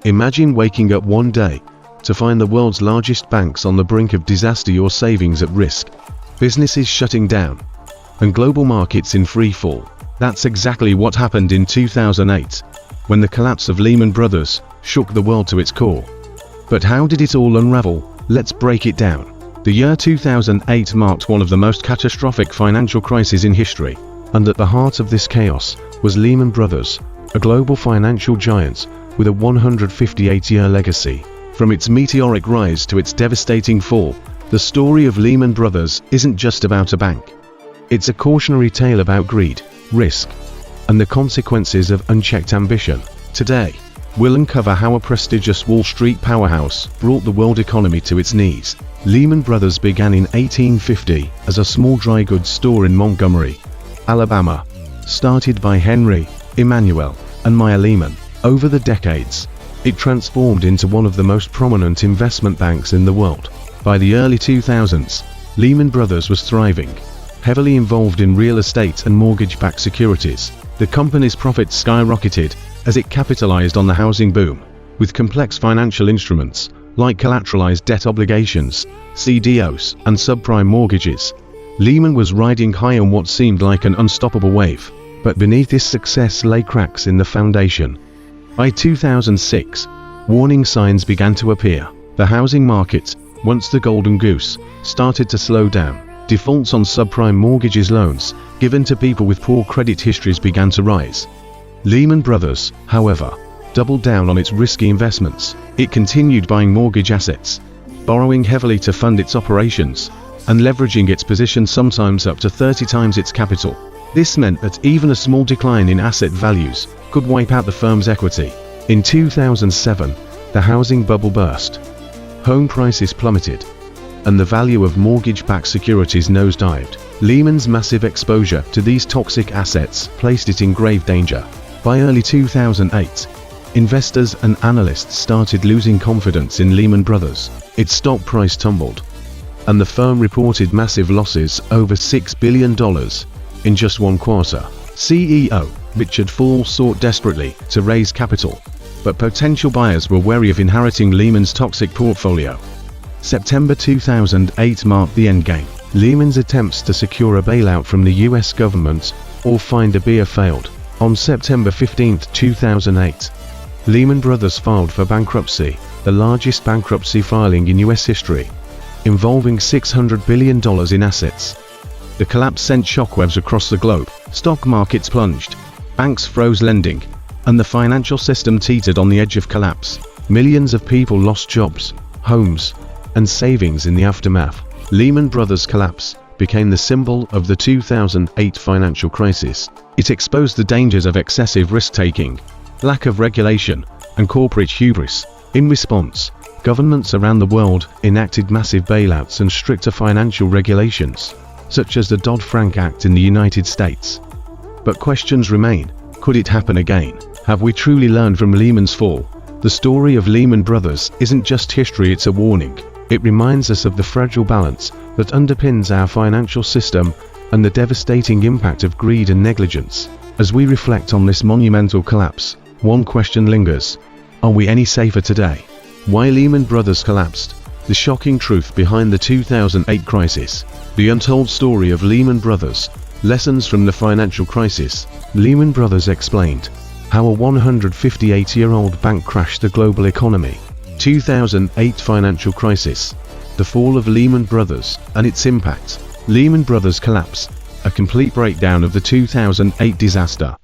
Imagine waking up one day to find the world's largest banks on the brink of disaster, your savings at risk, businesses shutting down, and global markets in free fall. That's exactly what happened in 2008, when the collapse of Lehman Brothers shook the world to its core. But how did it all unravel? Let's break it down. The year 2008 marked one of the most catastrophic financial crises in history, and at the heart of this chaos was Lehman Brothers, a global financial giant with a 158-year legacy. From its meteoric rise to its devastating fall, the story of Lehman Brothers isn't just about a bank. It's a cautionary tale about greed, risk, and the consequences of unchecked ambition. Today, we'll uncover how a prestigious Wall Street powerhouse brought the world economy to its knees. Lehman Brothers began in 1850 as a small dry goods store in Montgomery, Alabama, started by Henry, Emmanuel, and Maya Lehman. Over the decades, it transformed into one of the most prominent investment banks in the world. By the early 2000s, Lehman Brothers was thriving, heavily involved in real estate and mortgage-backed securities. The company's profits skyrocketed as it capitalized on the housing boom, with complex financial instruments like collateralized debt obligations, CDOs, and subprime mortgages. Lehman was riding high on what seemed like an unstoppable wave, but beneath this success lay cracks in the foundation. By 2006, warning signs began to appear. The housing market, once the golden goose, started to slow down. Defaults on subprime mortgages loans given to people with poor credit histories began to rise. Lehman Brothers, however, doubled down on its risky investments. It continued buying mortgage assets, borrowing heavily to fund its operations, and leveraging its position sometimes up to 30 times its capital. This meant that even a small decline in asset values could wipe out the firm's equity. In 2007, the housing bubble burst. Home prices plummeted, and the value of mortgage-backed securities nosedived. Lehman's massive exposure to these toxic assets placed it in grave danger. By early 2008, investors and analysts started losing confidence in Lehman Brothers. Its stock price tumbled, and the firm reported massive losses, over $6 billion, in just one quarter. CEO Richard Fall sought desperately to raise capital, but potential buyers were wary of inheriting Lehman's toxic portfolio. September 2008 marked the endgame. Lehman's attempts to secure a bailout from the US government or find a buyer failed. On September 15, 2008, Lehman Brothers filed for bankruptcy, the largest bankruptcy filing in US history, involving $600 billion in assets. The collapse sent shockwaves across the globe. Stock markets plunged, banks froze lending, and the financial system teetered on the edge of collapse. Millions of people lost jobs, homes, and savings in the aftermath. Lehman Brothers' collapse became the symbol of the 2008 financial crisis. It exposed the dangers of excessive risk-taking, lack of regulation, and corporate hubris. In response, governments around the world enacted massive bailouts and stricter financial regulations, such as the Dodd-Frank Act in the United States. But questions remain. Could it happen again? Have we truly learned from Lehman's fall? The story of Lehman Brothers isn't just history, it's a warning. It reminds us of the fragile balance that underpins our financial system and the devastating impact of greed and negligence. As we reflect on this monumental collapse, one question lingers: are we any safer today? Why Lehman Brothers collapsed, the shocking truth behind the 2008 crisis, the untold story of Lehman Brothers, lessons from the financial crisis. Lehman Brothers explained how a 158-year-old bank crashed the global economy. 2008 financial crisis, the fall of Lehman Brothers and its impact. Lehman Brothers collapse, a complete breakdown of the 2008 disaster.